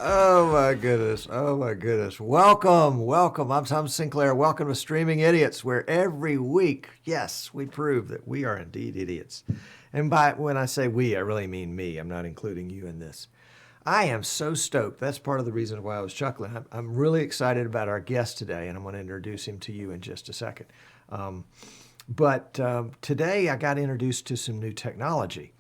Oh my goodness. Oh my goodness. Welcome. I'm Tom Sinclair. Welcome to Streaming Idiots, where every week, yes, we prove that we are indeed idiots. And by when I say we, I really mean me. I'm not including you in this. I am so stoked. That's part of the reason why I was chuckling. I'm really excited about our guest today, and I'm going to introduce him to you in just a second. But today I got introduced to some new technology.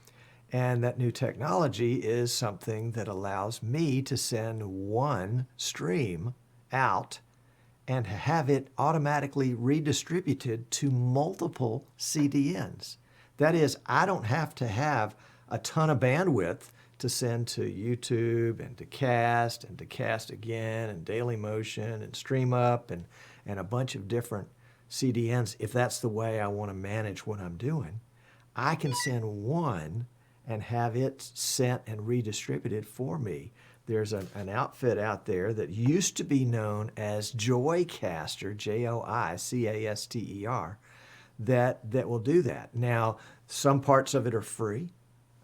And that new technology is something that allows me to send one stream out and have it automatically redistributed to multiple CDNs. That is, I don't have to have a ton of bandwidth to send to YouTube and to Cast again and Daily Motion and StreamUp and a bunch of different CDNs. If that's the way I want to manage what I'm doing, I can send one and have it sent and redistributed for me. There's an outfit out there that used to be known as Joicaster, Joicaster, that will do that. Now, some parts of it are free.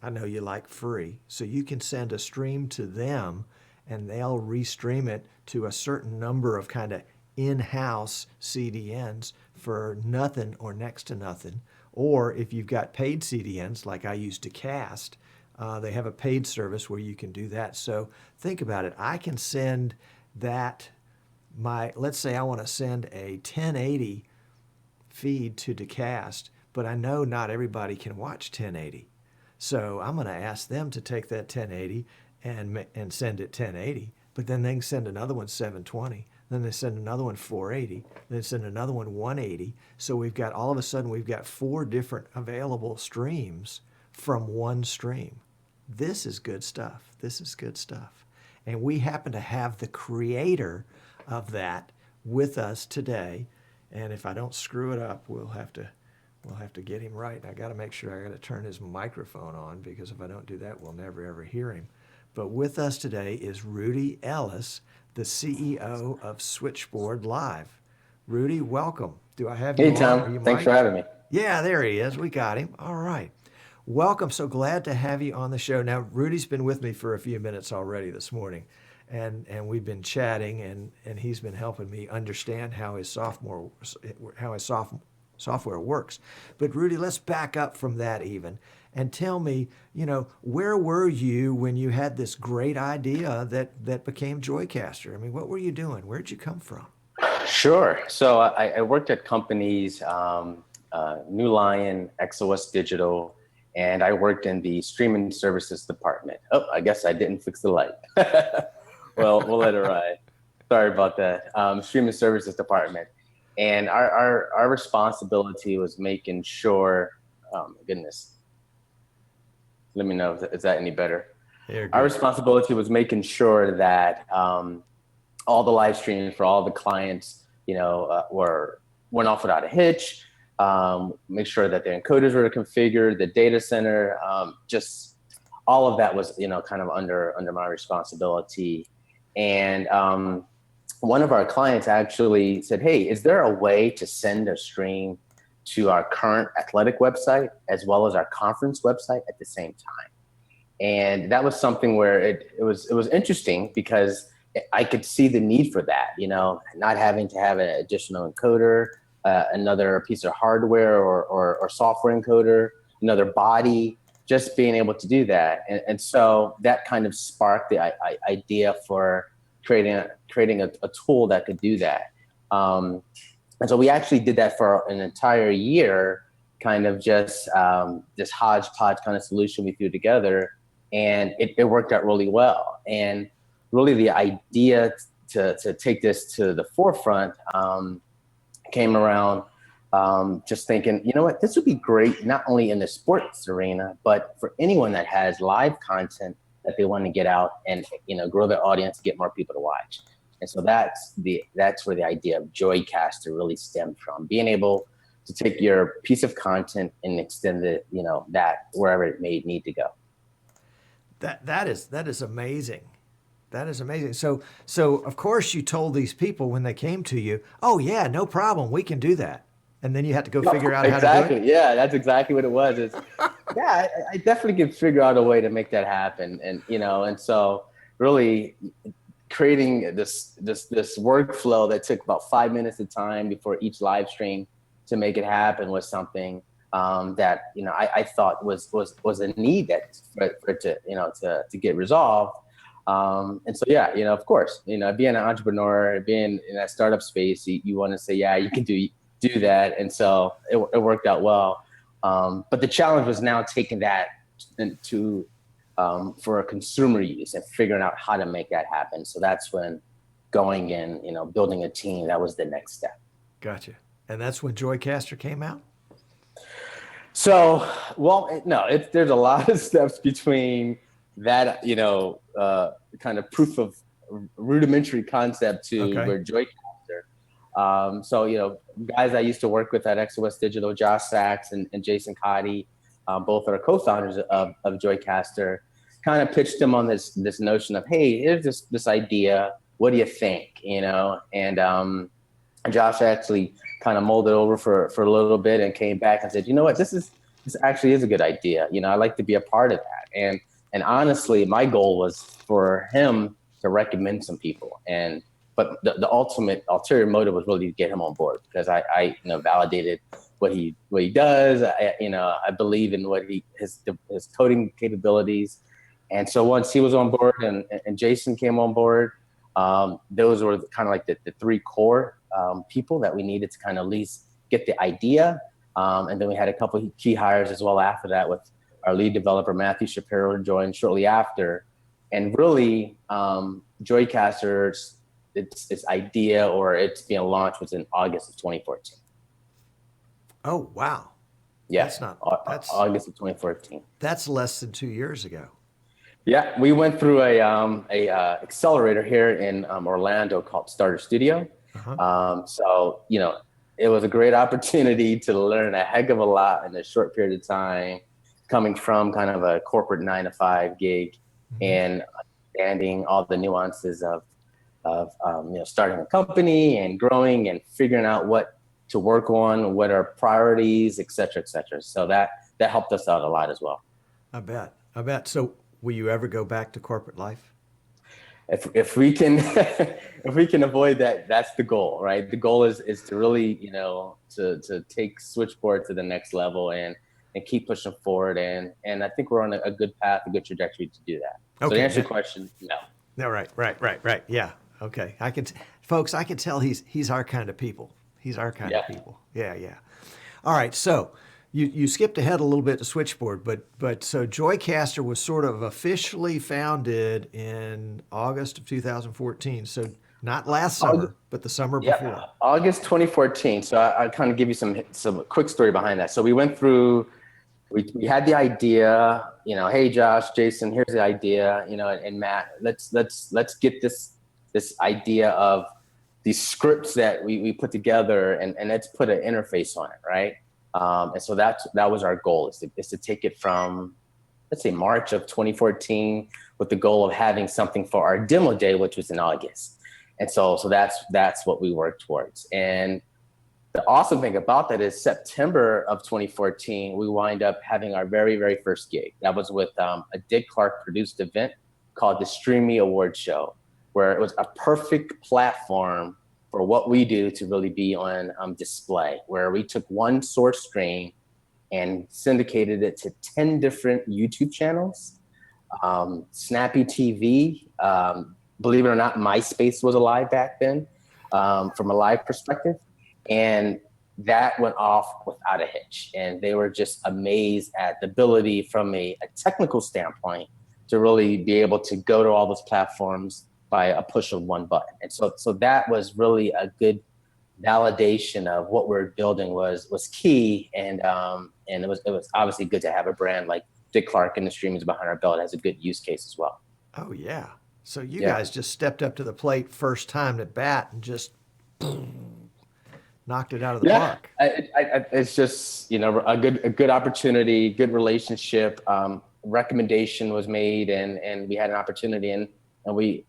I know you like free. So you can send a stream to them and they'll restream it to a certain number of kind of in-house CDNs for nothing or next to nothing. Or if you've got paid CDNs, like I use Dacast, they have a paid service where you can do that. So think about it. I can send let's say I want to send a 1080 feed to Dacast, but I know not everybody can watch 1080. So I'm going to ask them to take that 1080 and send it 1080, but then they can send another one 720. Then they send another one 480. Then they send another one 180. So all of a sudden, we've got 4 different available streams from one stream. This is good stuff. This is good stuff. And we happen to have the creator of that with us today. And if I don't screw it up, we'll have to get him right. I got to make sure I got to turn his microphone on, because if I don't do that, we'll never ever hear him. But with us today is Rudy Ellis, the CEO of Switchboard Live. Rudy, welcome. Do I have you Hey, on? Are Tom. you Thanks for mic'd? having me. Yeah, there he is. We got him. All right. Welcome. So glad to have you on the show. Now, Rudy's been with me for a few minutes already this morning, and we've been chatting, and he's been helping me understand how his software works. But Rudy, let's back up from that even and tell me, where were you when you had this great idea that became Joicaster? I mean, what were you doing? Where'd you come from? Sure. So I worked at companies, New Lion, XOS Digital, and I worked in the streaming services department. Oh, I guess I didn't fix the light. Well, we'll let it ride. Sorry about that. Streaming services department. And our responsibility was making sure, oh my goodness, let me know if that any better. Our responsibility was making sure that all the live streams for all the clients, went off without a hitch. Make sure that their encoders were configured, the data center, just all of that was, kind of under my responsibility. And one of our clients actually said, "Hey, is there a way to send a stream to our current athletic website as well as our conference website at the same time?" And that was something where it was interesting, because I could see the need for that, not having to have an additional encoder, another piece of hardware or software encoder, another body, just being able to do that. And so that kind of sparked the idea for creating a tool that could do that. And so we actually did that for an entire year, kind of just this hodgepodge kind of solution we threw together, and it worked out really well. And really the idea to take this to the forefront came around just thinking, you know what, this would be great, not only in the sports arena, but for anyone that has live content that they want to get out and, grow their audience, get more people to watch. And so that's where the idea of Joicaster really stemmed from, being able to take your piece of content and extend it, that wherever it may need to go. That is amazing. That is amazing. So of course you told these people when they came to you, "Oh yeah, no problem, we can do that." And then you had to go figure out how to do Exactly. it. Yeah, that's exactly what it was. Yeah, I definitely could figure out a way to make that happen. And, and so really creating this workflow that took about 5 minutes of time before each live stream to make it happen was something that I thought was a need that for it to to get resolved. And so yeah, of course, being an entrepreneur, being in that startup space, you want to say, yeah, you can do that, and so it worked out well. But the challenge was now taking that into for a consumer use and figuring out how to make that happen. So that's when going in, building a team, that was the next step. Gotcha. And that's when Joicaster came out? So, well, no, there's a lot of steps between that, kind of proof of rudimentary concept to where Joicaster. So, guys I used to work with at XOS Digital, Josh Sachs and Jason Cotty, both are co-founders of Joicaster, kind of pitched them on this notion of, hey, here's this idea. What do you think? And Josh actually kind of molded over for a little bit and came back and said, you know what, this actually is a good idea. I'd like to be a part of that. And honestly, my goal was for him to recommend some people. But the ulterior motive was really to get him on board, because I validated what he does. I believe in his coding capabilities. And so once he was on board and Jason came on board, those were kind of like the three core people that we needed to kind of at least get the idea. And then we had a couple of key hires as well after that, with our lead developer, Matthew Shapiro, joined shortly after. And really, Joicaster, its idea or it's being launched was in August of 2014. Oh, wow. Yeah, that's August of 2014. That's less than 2 years ago. Yeah, we went through a accelerator here in Orlando called Starter Studio. Uh-huh. So, it was a great opportunity to learn a heck of a lot in a short period of time, coming from kind of a corporate 9-to-5 gig, and understanding all the nuances of starting a company and growing and figuring out what to work on, what are priorities, et cetera, et cetera. So that helped us out a lot as well. I bet. So will you ever go back to corporate life? If we can if we can avoid that, that's the goal, right? The goal is to really, to take Switchboard to the next level and keep pushing forward. And I think we're on a good path, a good trajectory to do that. Okay. So to answer your question, no. No, right. Yeah. Okay. Folks, I can tell he's our kind of people. He's our kind of people. Yeah. All right. So you skipped ahead a little bit to Switchboard, but so Joicaster was sort of officially founded in August of 2014. So not last summer, but the summer before. August 2014. So I'll kind of give you some quick story behind that. So we went through, we had the idea, hey, Josh, Jason, here's the idea, and Matt, let's get this idea of these scripts that we put together and let's put an interface on it, right? And so that was our goal, is to take it from, let's say, March of 2014 with the goal of having something for our demo day, which was in August. And so that's what we worked towards. And the awesome thing about that is September of 2014, we wind up having our very, very first gig. That was with a Dick Clark produced event called the Streamy Award Show, where it was a perfect platform for what we do to really be on display, where we took one source stream and syndicated it to 10 different YouTube channels, Snappy TV, believe it or not, MySpace was alive back then, from a live perspective. And that went off without a hitch. And they were just amazed at the ability from a technical standpoint to really be able to go to all those platforms by a push of one button. And so that was really a good validation of what we're building was key. And it was obviously good to have a brand like Dick Clark and the streamers behind our belt as a good use case as well. Oh yeah. So you guys just stepped up to the plate first time at bat and just knocked it out of the park. It's just, a good opportunity, good relationship. Recommendation was made and we had an opportunity and we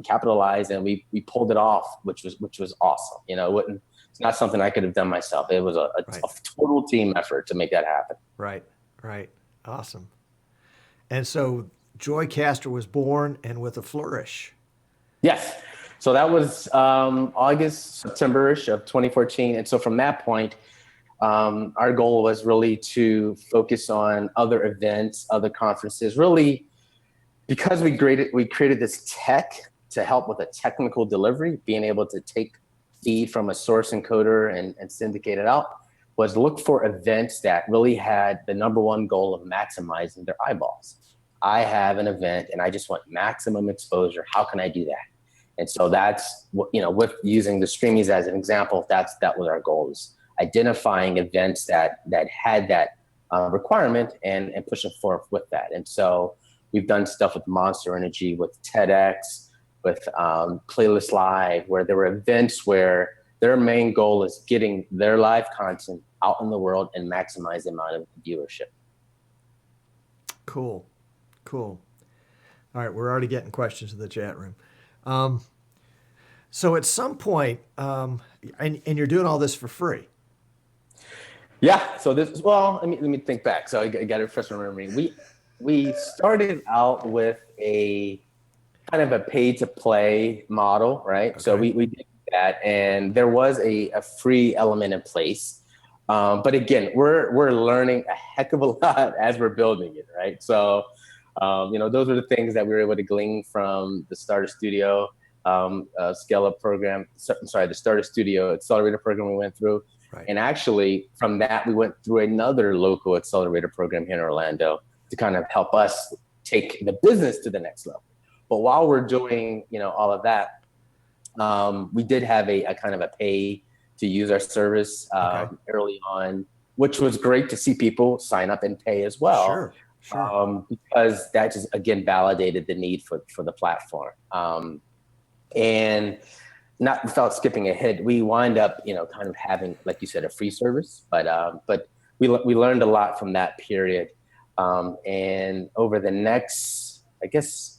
capitalized and we pulled it off, which was awesome. It's not something I could have done myself. It was a total team effort to make that happen. Right. Awesome. And so Joicaster was born and with a flourish. Yes. So that was August, September-ish of 2014. And so from that point, our goal was really to focus on other events, other conferences, really because we created this tech to help with a technical delivery, being able to take feed from a source encoder and syndicate it out, was look for events that really had the number one goal of maximizing their eyeballs. I have an event and I just want maximum exposure. How can I do that? And so that's what, with using the streamies as an example, that was our goal, is identifying events that had that requirement and pushing forth with that. And so we've done stuff with Monster Energy, with TEDx, with Playlist Live, where there were events where their main goal is getting their live content out in the world and maximize the amount of viewership. Cool. All right, we're already getting questions in the chat room. So at some point, and you're doing all this for free. Yeah. So let me think back. So I got to refresh my memory. We started out with a kind of a pay to play model, right? Okay. So we did that, and there was a free element in place. But again, we're learning a heck of a lot as we're building it, right? So, those are the things that we were able to glean from the Starter Studio scale up program. The Starter Studio accelerator program we went through. Right. And actually from that, we went through another local accelerator program here in Orlando to kind of help us take the business to the next level. But while we're doing, all of that, we did have a kind of a pay to use our service early on, which was great to see people sign up and pay as well. Sure. Because that just, again, validated the need for the platform. And not without skipping ahead, we wind up, kind of having, like you said, a free service, but we learned a lot from that period. And over the next, I guess,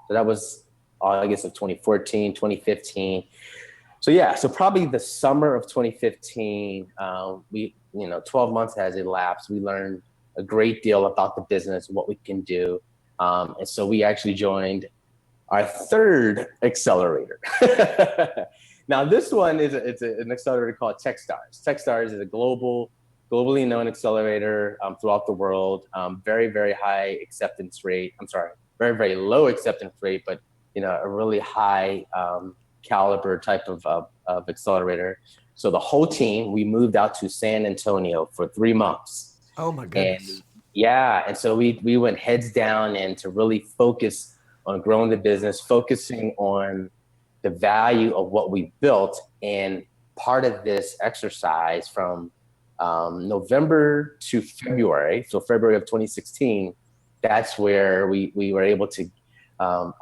so that was August of 2014, 2015. So probably the summer of 2015, 12 months has elapsed. We learned a great deal about the business, what we can do. And so we actually joined our third accelerator. Now this one is an accelerator called Techstars. Techstars is a globally known accelerator throughout the world. Very, very high acceptance rate. Very, very low acceptance rate, but a really high caliber type of accelerator. So the whole team, we moved out to San Antonio for 3 months. Oh my goodness. And so we went heads down and to really focus on growing the business, focusing on the value of what we built. And part of this exercise from November to February, so February of 2016, that's where we were able to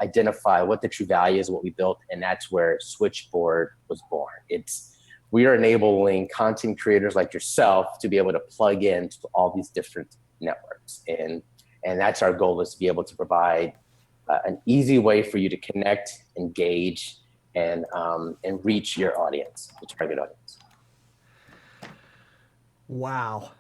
identify what the true value is, what we built, and that's where Switchboard was born. We are enabling content creators like yourself to be able to plug into all these different networks, and that's our goal, is to be able to provide an easy way for you to connect, engage, and reach your audience, the target audience. Wow.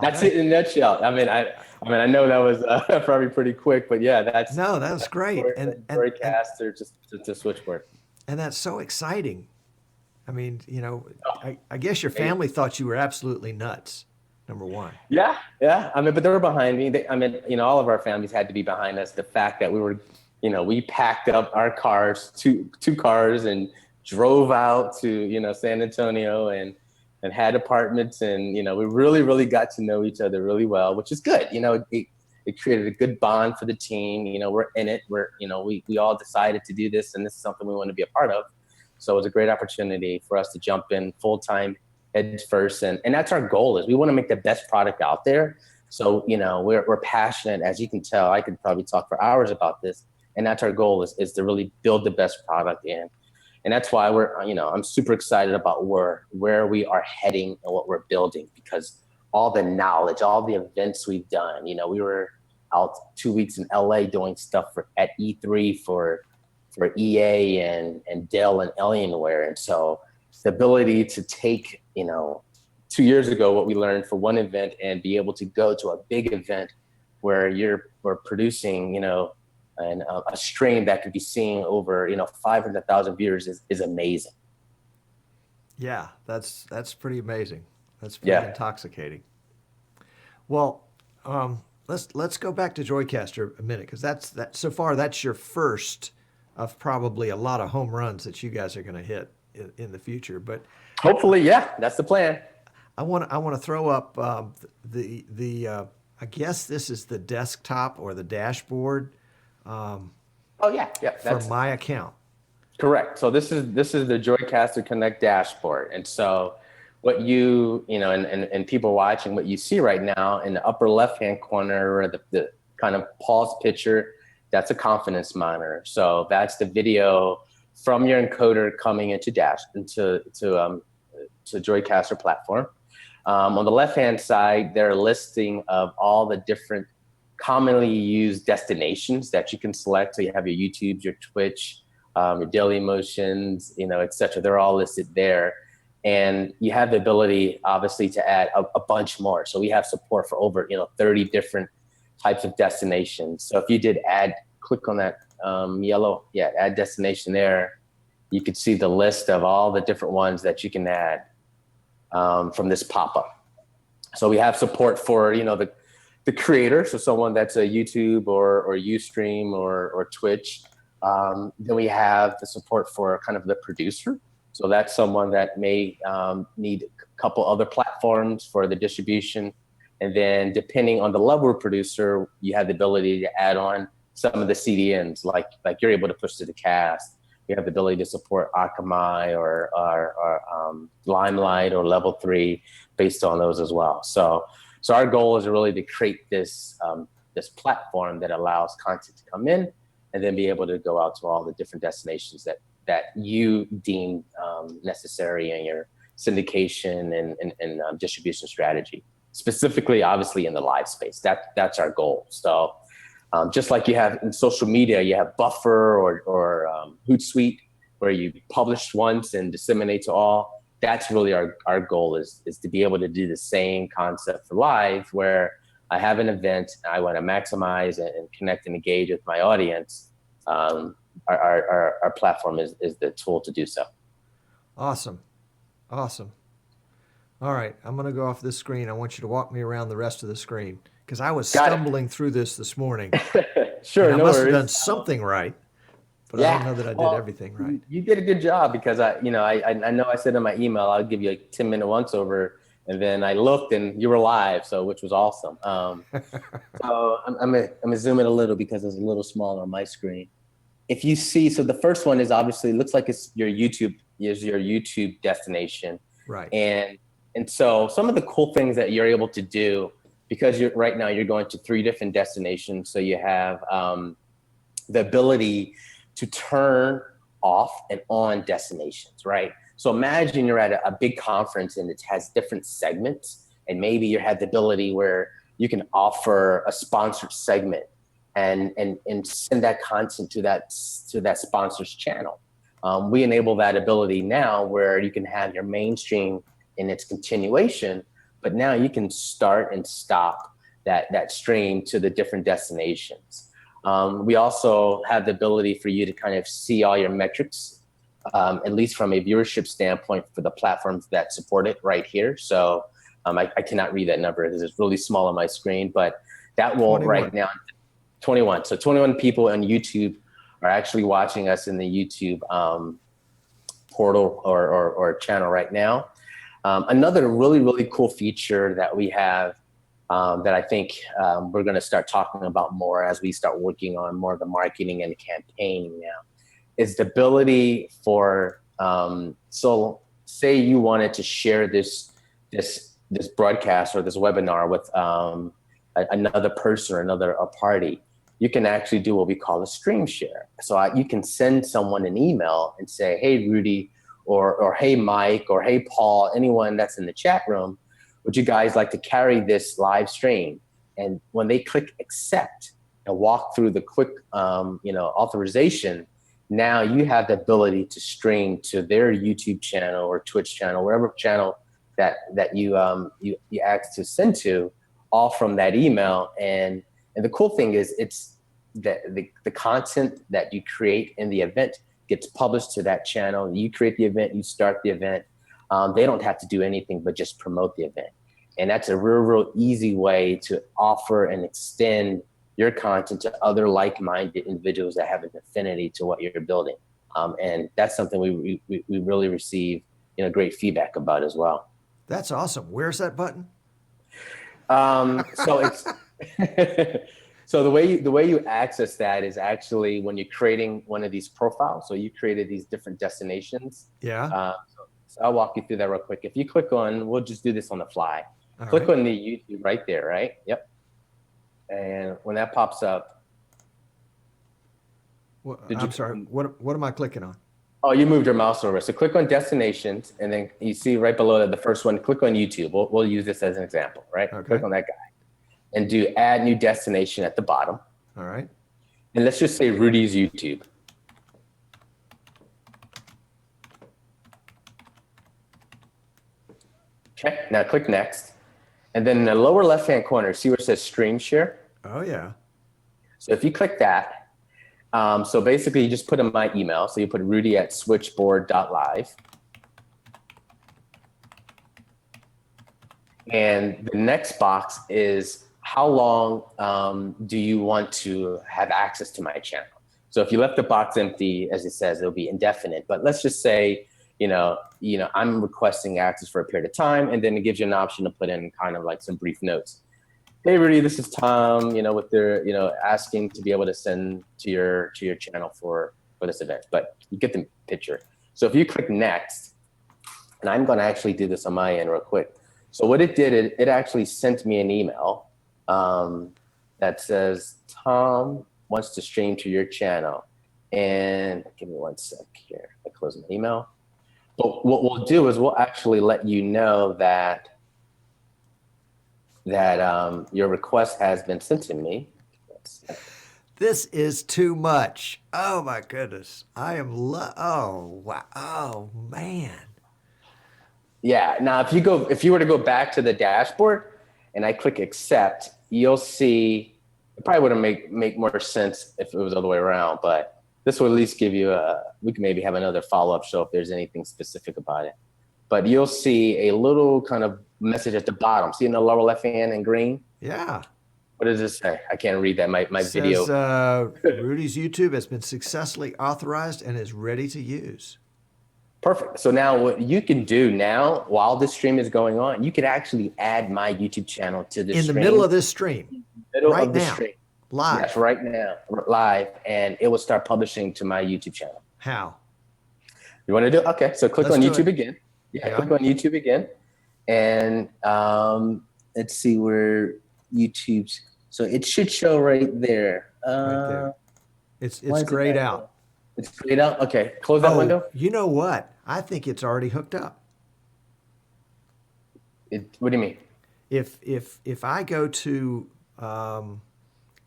That's it in a nutshell. I know that was probably pretty quick, but yeah, that was great. And Joicaster to Switchboard. And that's so exciting. I guess your family thought you were absolutely nuts, number one. Yeah. But they were behind me. All of our families had to be behind us. The fact that we were, we packed up our cars, two cars, and drove out to, San Antonio and had apartments, and we really, really got to know each other really well, which is good. It created a good bond for the team. We're in it. We all decided to do this, and this is something we want to be a part of. So it was a great opportunity for us to jump in full time, head first, and that's our goal. Is we want to make the best product out there. So we're passionate, as you can tell. I could probably talk for hours about this, and that's our goal, is to really build the best product in. And that's why I'm super excited about where we are heading and what we're building, because all the knowledge, all the events we've done, we were out 2 weeks in LA doing stuff at E3 for EA and Dell and Alienware. And so the ability to take, 2 years ago, what we learned for one event and be able to go to a big event where we're producing, a stream that could be seen over, 500,000 viewers is amazing. Yeah, that's pretty amazing. That's pretty Yeah. intoxicating. Well, let's go back to Joicaster a minute, because so far that's your first of probably a lot of home runs that you guys are going to hit in the future. But Hopefully, yeah, that's the plan. I want to throw up I guess this is the desktop or the dashboard Oh yeah, for that's my account. correct. So this is the Joicaster Connect dashboard, and so what and people watching, what you see right now in the upper left hand corner, or the kind of pause picture, that's a confidence monitor. So that's the video from your encoder coming into Joicaster platform. On the left-hand side, there are a listing of all the different commonly used destinations that you can select. So you have your YouTube, your Twitch, your Daily Motions, et cetera. They're all listed there. And you have the ability, obviously, to add a bunch more. So we have support for over 30 different types of destinations. So if you did click on that yellow, add destination there, you could see the list of all the different ones that you can add from this pop-up. So we have support for the creator, so someone that's a YouTube or Ustream or Twitch. Then we have the support for kind of the producer. So that's someone that may need a couple other platforms for the distribution. And then depending on the level of producer, you have the ability to add on some of the CDNs, like you're able to push to the cast. You have the ability to support Akamai or Limelight or Level 3 based on those as well. So our goal is really to create this platform that allows content to come in and then be able to go out to all the different destinations that you deem necessary in your syndication and distribution strategy. Specifically, obviously, in the live space. That's our goal. So just like you have in social media, you have Buffer or Hootsuite, where you publish once and disseminate to all. That's really our goal is to be able to do the same concept for live, where I have an event, I want to maximize and connect and engage with my audience. Our platform is the tool to do so. Awesome. All right, I'm going to go off this screen. I want you to walk me around the rest of the screen, because I was stumbling through this morning. Sure, I no must worries. have done something right, but I don't know that I did everything right. You did a good job, because I know I said in my email I'll give you a 10-minute once over, and then I looked and you were live, which was awesome. So I'm gonna zoom in a little because it's a little small on my screen. If you see, so the first one is obviously looks like it's your YouTube destination, right? And so some of the cool things that you're able to do, because right now you're going to 3 different destinations. So you have the ability to turn off and on destinations, right? So imagine you're at a big conference and it has different segments, and maybe you have the ability where you can offer a sponsored segment and send that content to that sponsor's channel. We enable that ability now, where you can have your mainstream in its continuation, but now you can start and stop that stream to the different destinations. We also have the ability for you to kind of see all your metrics, at least from a viewership standpoint, for the platforms that support it right here. So I cannot read that number. It's really small on my screen, but that will 21. Right now, 21. So 21 people on YouTube are actually watching us in the YouTube portal or channel right now. Another really, really cool feature that we have that I think we're going to start talking about more as we start working on more of the marketing and campaigning now is the ability for, so say you wanted to share this broadcast or this webinar with another person or a party. You can actually do what we call a stream share. So you can send someone an email and say, hey, Rudy, or hey, Mike, or hey, Paul, anyone that's in the chat room, would you guys like to carry this live stream? And when they click accept and walk through the quick authorization, now you have the ability to stream to their YouTube channel or Twitch channel, wherever channel that you asked to send to, all from that email. And And the cool thing is it's that the content that you create in the event gets published to that channel. You create the event, you start the event. They don't have to do anything but just promote the event. And that's a real easy way to offer and extend your content to other like-minded individuals that have an affinity to what you're building. And that's something we really receive, great feedback about as well. That's awesome. Where's that button? So it's so the way you access that is actually when you're creating one of these profiles. So you created these different destinations. Yeah. So I'll walk you through that real quick. If you click on, we'll just do this on the fly. Click on the YouTube right there, right? Yep. And when that pops up. I'm sorry, what am I clicking on? Oh, you moved your mouse over. So click on destinations, and then you see right below that the first one, click on YouTube. We'll use this as an example, right? Okay. Click on that guy and do add new destination at the bottom. All right. And let's just say Rudy's YouTube. Okay, now click next. And then in the lower left-hand corner, see where it says stream share? Oh, yeah. So if you click that, so basically you just put in my email. So you put rudy@switchboard.live. And the next box is how long do you want to have access to my channel? So if you left the box empty, as it says, it'll be indefinite. But let's just say, I'm requesting access for a period of time, and then it gives you an option to put in kind of like some brief notes. Hey, Rudy, this is Tom, with their, asking to be able to send to your channel for this event, but you get the picture. So if you click next, and I'm going to actually do this on my end real quick. So what it did, it actually sent me an email that says, Tom wants to stream to your channel. And give me one sec here. I close my email. But what we'll do is we'll actually let you know that your request has been sent to me. This is too much. Oh my goodness. I am, oh, wow. Oh man. Yeah, now if you were to go back to the dashboard and I click accept, you'll see, it probably wouldn't make more sense if it was the other way around, but this will at least give you we can maybe have another follow-up show if there's anything specific about it. But you'll see a little kind of message at the bottom. See in the lower left hand in green? Yeah. What does this say? I can't read that. My video. Says, Rudy's YouTube has been successfully authorized and is ready to use. Perfect. So now what you can do now, while this stream is going on, you could actually add my YouTube channel to the stream. In the middle of this stream. Right now. Live. Yes, right now, live, and it will start publishing to my YouTube channel. How? You want to do it? Okay, so click on YouTube again. Yeah, click on YouTube again. And let's see where YouTube's, so it should show right there. Right there. It's grayed out. It's grayed out? Okay, close that window. You know what? I think it's already hooked up. What do you mean? If I go to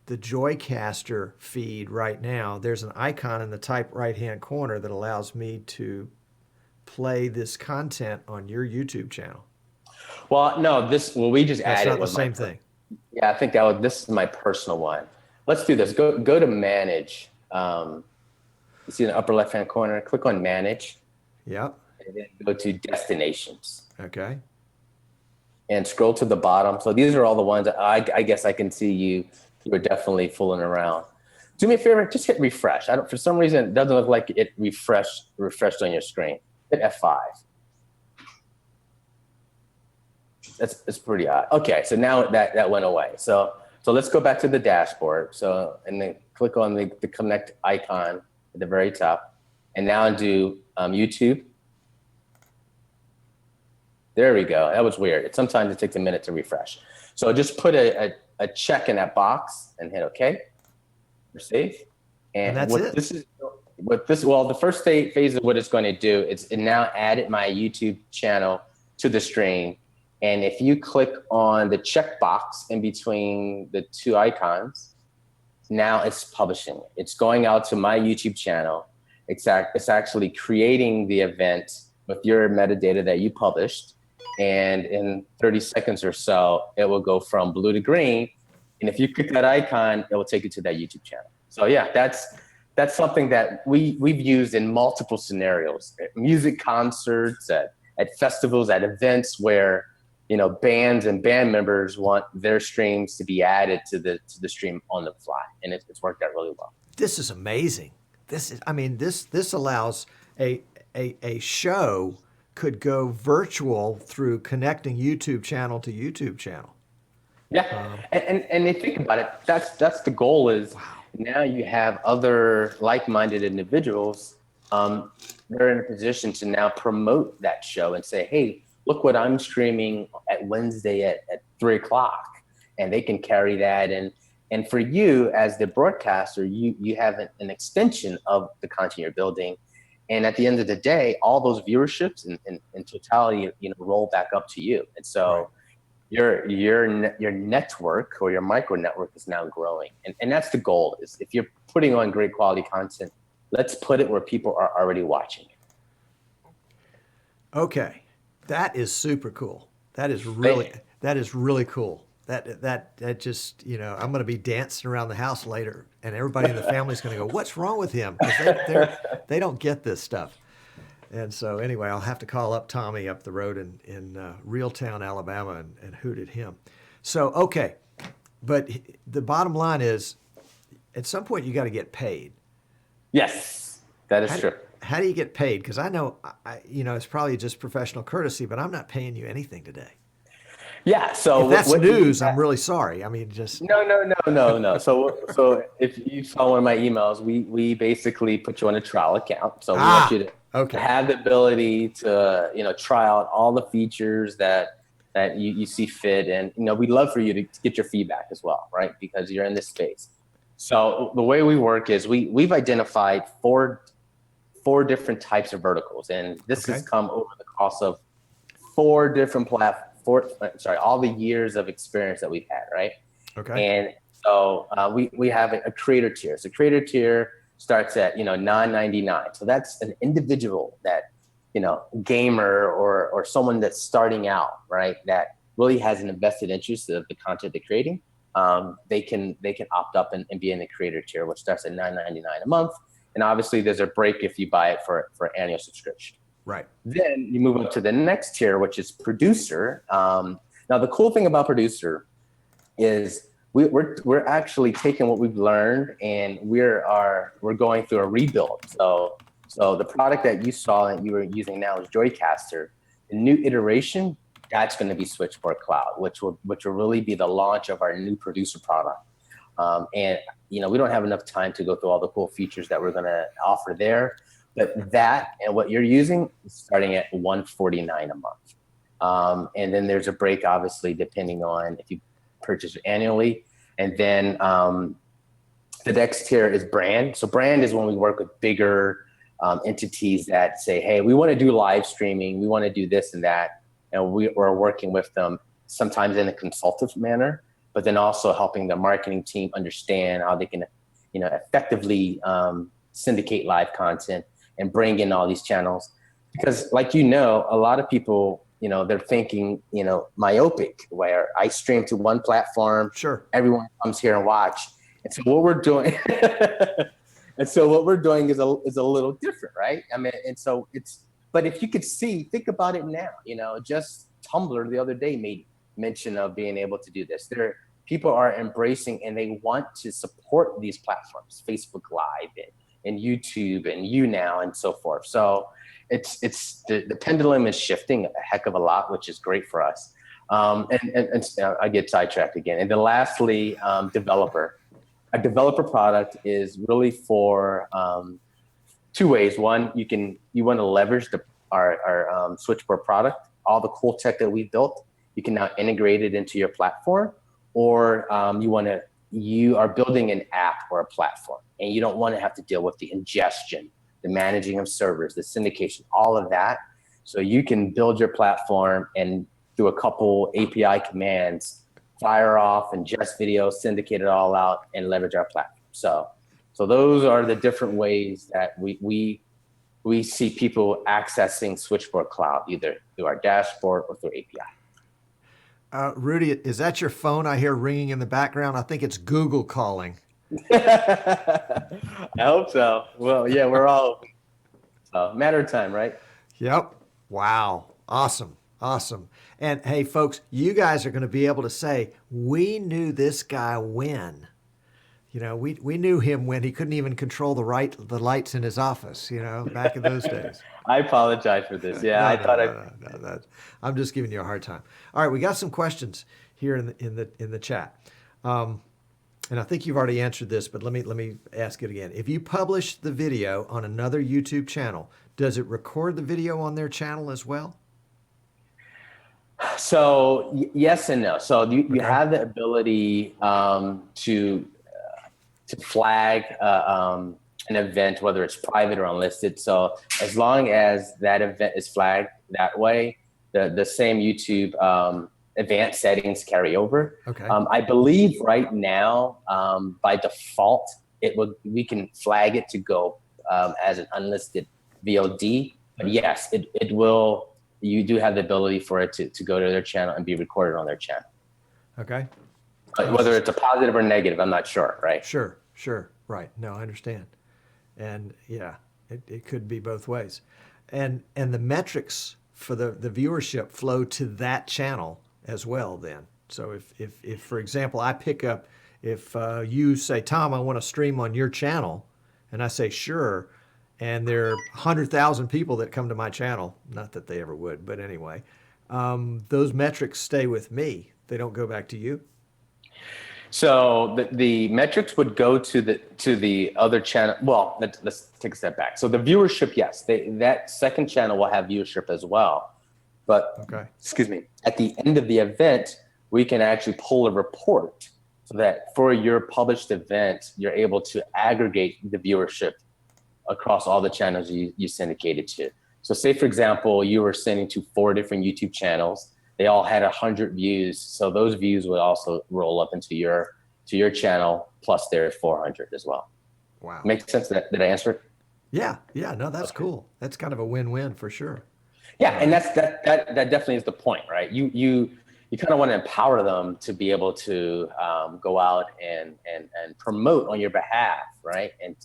the Joicaster feed right now, there's an icon in the top right-hand corner that allows me to play this content on your YouTube channel. Well, no, we just That's added not the same thing. Yeah, I think this is my personal one. Let's do this. Go to manage. You see in the upper left-hand corner, click on manage. Yep. And then go to destinations. Okay. And scroll to the bottom. So these are all the ones that I guess I can see you were definitely fooling around. Do me a favor, just hit refresh. For some reason, it doesn't look like it refreshed on your screen. Hit F5. It's pretty odd. Okay, so now that went away. So let's go back to the dashboard. So, and then click on the connect icon at the very top. And now do YouTube. There we go. That was weird. Sometimes it takes a minute to refresh. So just put a check in that box and hit OK. We're safe. And that's it. The first phase of what it's going to do is it now added my YouTube channel to the stream. And if you click on the checkbox in between the two icons, now it's publishing. It's going out to my YouTube channel. It's actually creating the event with your metadata that you published. And in 30 seconds or so, it will go from blue to green. And if you click that icon, it will take you to that YouTube channel. So yeah, that's something that we've used in multiple scenarios, at music concerts, at festivals, at events where, you know, bands and band members want their streams to be added to the stream on the fly, and it's worked out really well. This is amazing. This allows a show could go virtual through connecting YouTube channel to YouTube channel. Yeah, and they think about it. That's the goal. Is now you have other like-minded individuals. They're in a position to now promote that show and say, "Hey, look what I'm streaming at Wednesday at 3:00," and they can carry that. And for you as the broadcaster, you have an extension of the content you're building. And at the end of the day, all those viewerships in totality, you know, roll back up to you. And so your network or your micro network is now growing. And that's the goal, is if you're putting on great quality content, let's put it where people are already watching it. Okay. That is super cool. That is really cool. That just, you know, I'm going to be dancing around the house later, and everybody in the family is going to go, "What's wrong with him?" Because they don't get this stuff. And so anyway, I'll have to call up Tommy up the road in Reeltown, Alabama, and hoot at him. So, okay. But the bottom line is, at some point you got to get paid. Yes, that is true. How do you get paid? Because I know, you know, it's probably just professional courtesy, but I'm not paying you anything today. Yeah. So if that's news, I'm really sorry. I mean, just no. So if you saw one of my emails, we basically put you on a trial account. So we want you to have the ability to, you know, try out all the features that you see fit, and you know, we'd love for you to get your feedback as well, right? Because you're in this space. So the way we work is we've identified four different types of verticals, and this has come over the course of four different all the years of experience that we've had, right? Okay. And so we have a creator tier. So creator tier starts at, you know, $9.99. So that's an individual that, you know, gamer or someone that's starting out, right, that really has an invested interest of the content they're creating. They can opt up and be in the creator tier, which starts at $9.99 a month. And obviously there's a break if you buy it for annual subscription. Right. Then you move up to the next tier, which is producer. Now the cool thing about producer is we're actually taking what we've learned, and we're going through a rebuild. So the product that you saw and you were using now is Joicaster. The new iteration, that's going to be Switchboard Cloud, which will really be the launch of our new producer product. And you know, we don't have enough time to go through all the cool features that we're going to offer there. But that and what you're using is starting at $149 a month. And then there's a break, obviously, depending on if you purchase it annually. And then the next tier is brand. So brand is when we work with bigger entities that say, hey, we want to do live streaming. We want to do this and that. And we're working with them sometimes in a consultative manner, but then also helping the marketing team understand how they can, you know, effectively syndicate live content and bring in all these channels. Because like, you know, a lot of people, you know, they're thinking, you know, myopic, where I stream to one platform, sure, everyone comes here and watch. And so what we're doing, is a little different, right? I mean, and so but if you could think about it now, you know, just Tumblr the other day made mention of being able to do this. People are embracing and they want to support these platforms, Facebook Live and YouTube and YouNow and so forth. So it's the pendulum is shifting a heck of a lot, which is great for us. And I get sidetracked again. And then lastly, developer. A developer product is really for two ways. One, you want to leverage our Switchboard product, all the cool tech that we built. You can now integrate it into your platform, or you are building an app or a platform, and you don't want to have to deal with the ingestion, the managing of servers, the syndication, all of that. So you can build your platform and through a couple API commands, fire off, ingest video, syndicate it all out, and leverage our platform. So those are the different ways that we see people accessing Switchboard Cloud, either through our dashboard or through API. Rudy, is that your phone I hear ringing in the background? I think it's Google calling. I hope so. Well, yeah, we're all matter of time, right? Yep. Wow. Awesome. Awesome. And hey, folks, you guys are going to be able to say, we knew this guy when. We knew him when he couldn't even control the lights in his office, back in those days. I apologize for this. Yeah, No, I no, thought I. no, no, no. I'm just giving you a hard time. All right, we got some questions here in the chat. And I think you've already answered this, but let me ask it again. If you publish the video on another YouTube channel, does it record the video on their channel as well? So yes and no. So you Okay. have the ability to flag an event, whether it's private or unlisted. So as long as that event is flagged that way, the same YouTube advanced settings carry over. Okay. I believe right now, by default, we can flag it to go as an unlisted VOD. But yes, it will. You do have the ability for it to go to their channel and be recorded on their channel. Okay. But whether it's a positive or negative, I'm not sure, right? Sure. Right. No, I understand. And yeah, it could be both ways. And the metrics for the viewership flow to that channel as well then. So if for example, I pick up, if you say, Tom, I want to stream on your channel, and I say, sure, and there are 100,000 people that come to my channel, not that they ever would, but anyway, those metrics stay with me. They don't go back to you. So the metrics would go to the other channel. Well, let's take a step back. So the viewership, yes, that second channel will have viewership as well. But okay. Excuse me, at the end of the event, we can actually pull a report so that for your published event, you're able to aggregate the viewership across all the channels you syndicated to. So say, for example, you were sending to 4 different YouTube channels. They all had 100 views. So those views would also roll up into your channel plus their 400 as well. Wow. Makes sense? Did I answer it? Yeah. No, that's cool. That's kind of a win-win for sure. Yeah, and that definitely is the point, right? You kind of want to empower them to be able to go out and promote on your behalf, right? And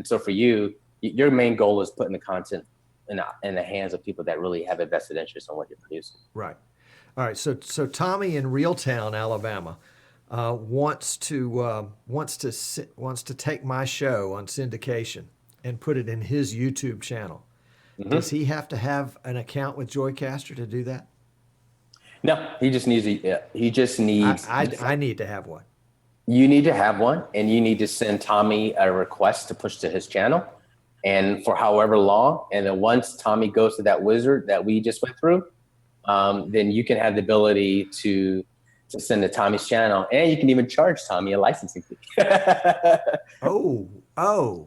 so for you, your main goal is putting the content in the hands of people that really have a vested interest in what you're producing. Right. All right. So Tommy in Reeltown, Alabama, wants to take my show on syndication and put it in his YouTube channel. Mm-hmm. Does he have to have an account with Joicaster to do that? No, he just needs. I need to have one. You need to have one, and you need to send Tommy a request to push to his channel, and for however long. And then once Tommy goes to that wizard that we just went through, then you can have the ability to send to Tommy's channel, and you can even charge Tommy a licensing fee. Oh,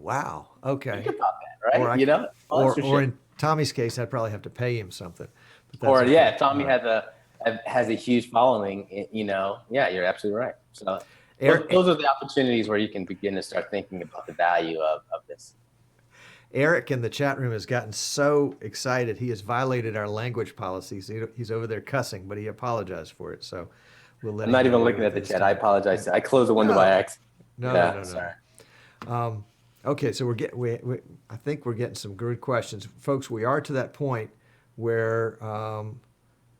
wow. Okay. Think about that, right? Or in Tommy's case, I'd probably have to pay him something. Or okay. Yeah, Tommy has a huge following. Yeah, you're absolutely right. So those are the opportunities where you can begin to start thinking about the value of this. Eric in the chat room has gotten so excited. He has violated our language policies. He's over there cussing, but he apologized for it. So we'll let him. I'm not even looking at the chat. I apologize. I closed the window by accident. No. Sorry. Okay, so I think we're getting some good questions. Folks, we are to that point where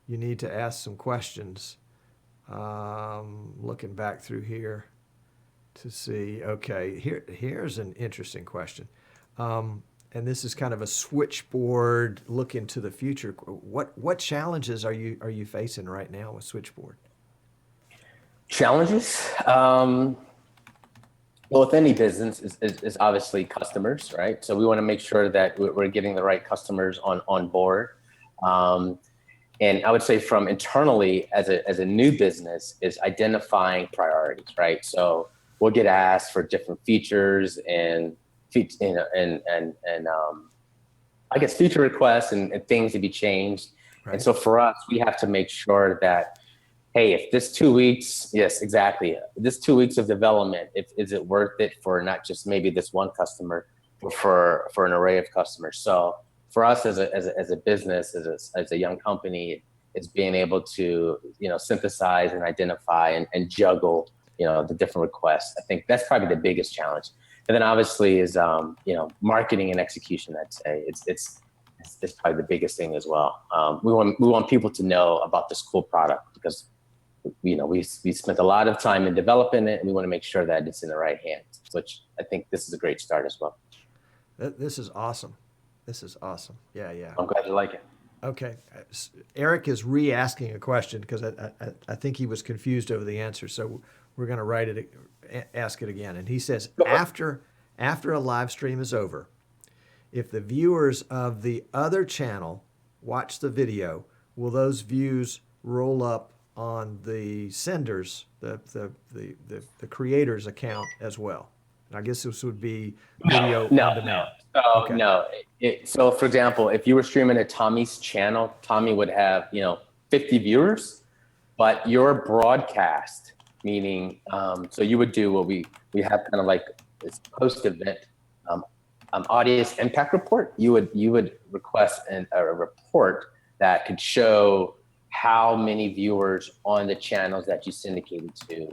you need to ask some questions. Looking back through here to see. Okay, here's an interesting question. And this is kind of a switchboard look into the future. What challenges are you facing right now with Switchboard? Challenges? Well, with any business is obviously customers, right? So we want to make sure that we're getting the right customers on board. And I would say from internally as a new business is identifying priorities, right? So we'll get asked for different features and I guess feature requests and things to be changed. Right. And so for us, we have to make sure that, hey, if this 2 weeks, yes, exactly. This 2 weeks of development, is it worth it for not just maybe this one customer, but for an array of customers? So for us as a business, as a young company, is being able to, synthesize and identify and juggle, the different requests. I think that's probably the biggest challenge. And then obviously is, marketing and execution. I'd say it's probably the biggest thing as well. We want people to know about this cool product because, we spent a lot of time in developing it, and we want to make sure that it's in the right hands, which I think this is a great start as well. This is awesome. This is awesome. Yeah. I'm glad you like it. Okay. Eric is re-asking a question because I think he was confused over the answer. So we're going to ask it again. And he says, after a live stream is over, if the viewers of the other channel watch the video, will those views roll up on the sender's, the creator's account as well? And I guess this would be video on demand. Okay. No. So for example, if you were streaming at Tommy's channel, Tommy would have, 50 viewers, but your broadcast, meaning, so you would do what we have kind of like this post-event audience impact report. You would request a report that could show how many viewers on the channels that you syndicated to.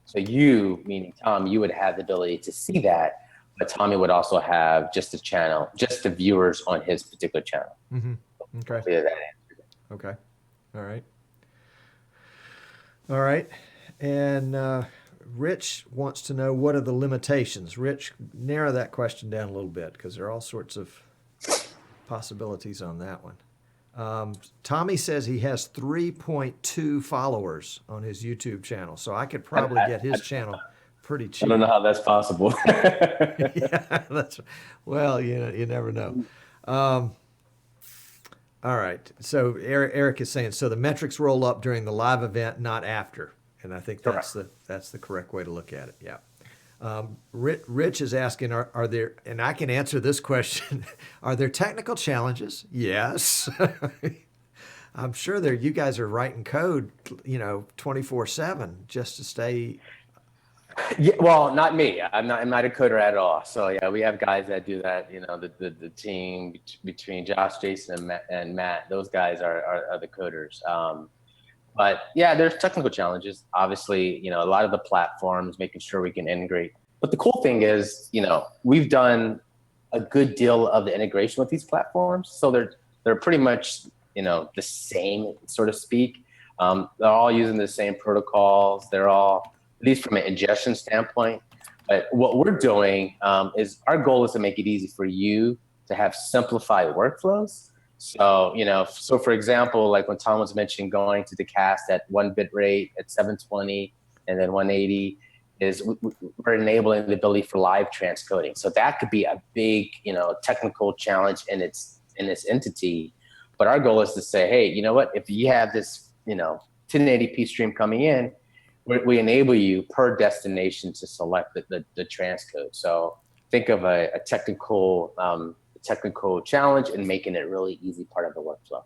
So you, meaning Tom, you would have the ability to see that, but Tommy would also have just the viewers on his particular channel. Mm-hmm. Okay. Yeah, that okay. All right. And Rich wants to know, what are the limitations? Rich, narrow that question down a little bit because there are all sorts of possibilities on that one. Tommy says he has 3.2 followers on his YouTube channel, so I could probably get his channel pretty cheap. I don't know how that's possible. Yeah, well, you never know. All right. So Eric is saying, so the metrics roll up during the live event, not after, and I think that's the correct way to look at it. Yeah. Rich is asking, are there, and I can answer this question, are there technical challenges? Yes. I'm sure you guys are writing code, 24/7 just to stay. Yeah, well, not me. I'm not a coder at all. So yeah, we have guys that do that. The team between Josh, Jason, and Matt. Those guys are the coders. But yeah, there's technical challenges. Obviously, a lot of the platforms, making sure we can integrate. But the cool thing is, we've done a good deal of the integration with these platforms. So they're pretty much, the same, so to speak. They're all using the same protocols. They're all, at least from an ingestion standpoint. But what we're doing is our goal is to make it easy for you to have simplified workflows. So, so for example, like when Tom was mentioning going to Dacast at 1 bit rate at 720 and then 180, is we're enabling the ability for live transcoding. So that could be a big, technical challenge in its entity. But our goal is to say, hey, you know what, if you have this, 1080p stream coming in, we enable you per destination to select the transcode. So think of a technical challenge and making it really easy part of the workflow.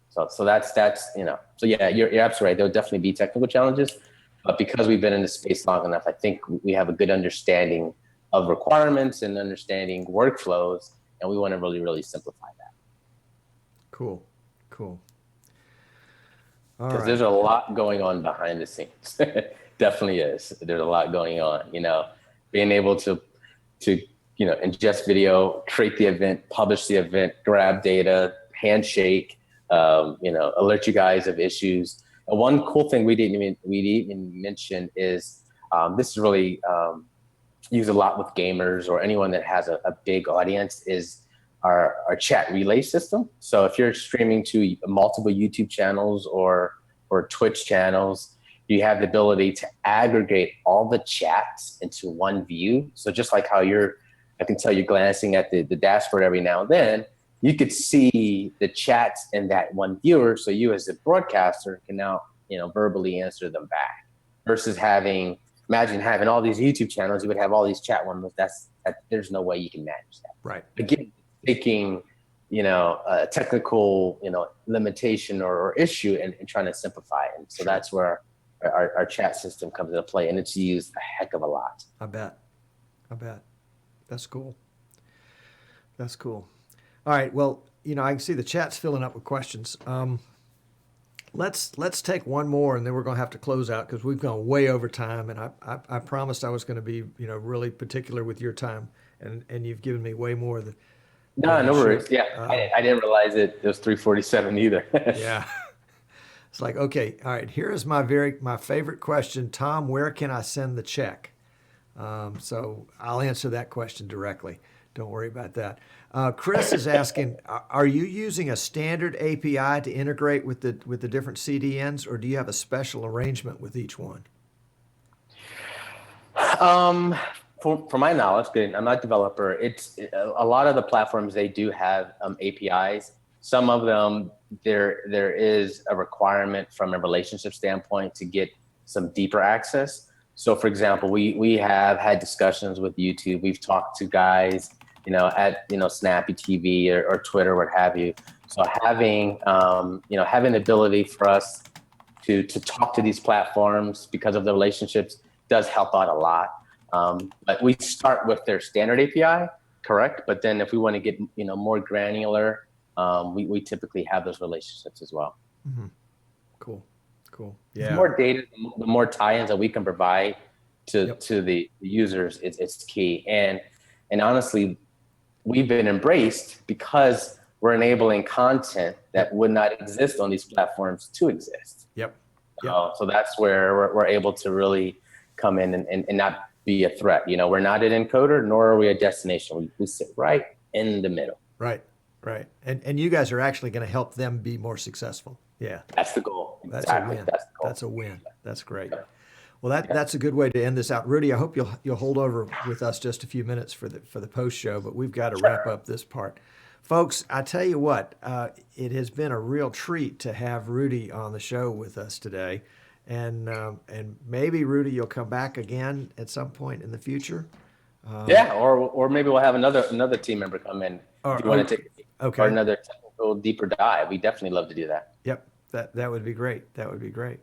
So that's so yeah, you're absolutely right. There'll definitely be technical challenges, but because we've been in the space long enough, I think we have a good understanding of requirements and understanding workflows, and we want to really, really simplify that. Cool. Because there's a lot going on behind the scenes. Definitely is. There's a lot going on, being able to ingest video, create the event, publish the event, grab data, handshake, alert you guys of issues. And one cool thing we didn't even mention is this is really used a lot with gamers or anyone that has a big audience is our chat relay system. So if you're streaming to multiple YouTube channels or Twitch channels, you have the ability to aggregate all the chats into one view. So just like how I can tell you're glancing at the dashboard every now and then, you could see the chats in that one viewer. So you as a broadcaster can now, verbally answer them back versus imagine having all these YouTube channels, you would have all these chat ones. There's no way you can manage that. Right. Again, taking, a technical, limitation or issue and trying to simplify it. And so that's where our chat system comes into play, and it's used a heck of a lot. I bet. That's cool. All right. Well, I can see the chat's filling up with questions. let's take one more, and then we're going to have to close out because we've gone way over time. And I promised I was going to be really particular with your time, and you've given me way more than No you worries. should. Yeah, I didn't realize it was 3:47 either. Yeah. It's like, okay, all right, here is my favorite question. Tom, where can I send the check? So I'll answer that question directly. Don't worry about that. Chris is asking, are you using a standard API to integrate with the different CDNs, or do you have a special arrangement with each one? For my knowledge, good. I'm not a developer. It's a lot of the platforms, they do have APIs. Some of them, there is a requirement from a relationship standpoint to get some deeper access. So for example, we have had discussions with YouTube. We've talked to guys, at, Snappy TV or Twitter, what have you. So having the ability for us to talk to these platforms because of the relationships does help out a lot. But we start with their standard API, correct? But then if we want to get, more granular, we typically have those relationships as well. Mm-hmm. Cool. Yeah. The more data, the more tie-ins that we can provide to the users, it's key. And honestly, we've been embraced because we're enabling content that would not exist on these platforms to exist. Yep. So that's where we're able to really come in and not be a threat. We're not an encoder, nor are we a destination. We sit right in the middle. Right. And you guys are actually going to help them be more successful. Yeah. That's the goal. That's exactly. a win. That's the goal. That's a win. That's great. Well, that's a good way to end this out. Rudy, I hope you'll hold over with us just a few minutes for the post show, but we've got to wrap up this part. Folks, I tell you what, it has been a real treat to have Rudy on the show with us today. And maybe, Rudy, you'll come back again at some point in the future. Or maybe we'll have another team member come in if you want to take or another technical deeper dive. We definitely love to do that. Yep, that would be great. That would be great.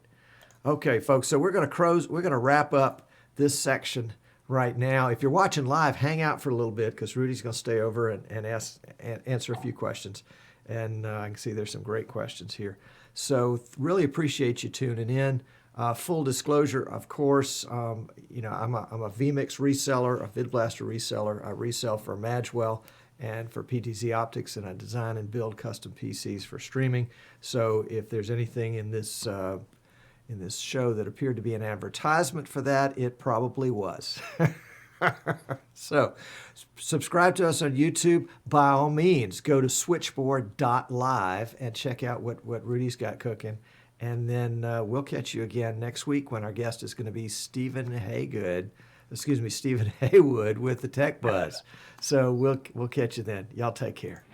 Okay, folks. So we're going to wrap up this section right now. If you're watching live, hang out for a little bit because Rudy's going to stay over and answer a few questions. And I can see there's some great questions here. So really appreciate you tuning in. Full disclosure, of course, I'm a vMix reseller, a VidBlaster reseller. I resell for Magwell and for PTZ Optics, and I design and build custom PCs for streaming. So if there's anything in this show that appeared to be an advertisement for that, it probably was. So subscribe to us on YouTube. By all means, go to switchboard.live and check out what Rudy's got cooking. And then we'll catch you again next week when our guest is going to be Stephen Haywood with the Tech Buzz. So we'll catch you then. Y'all take care.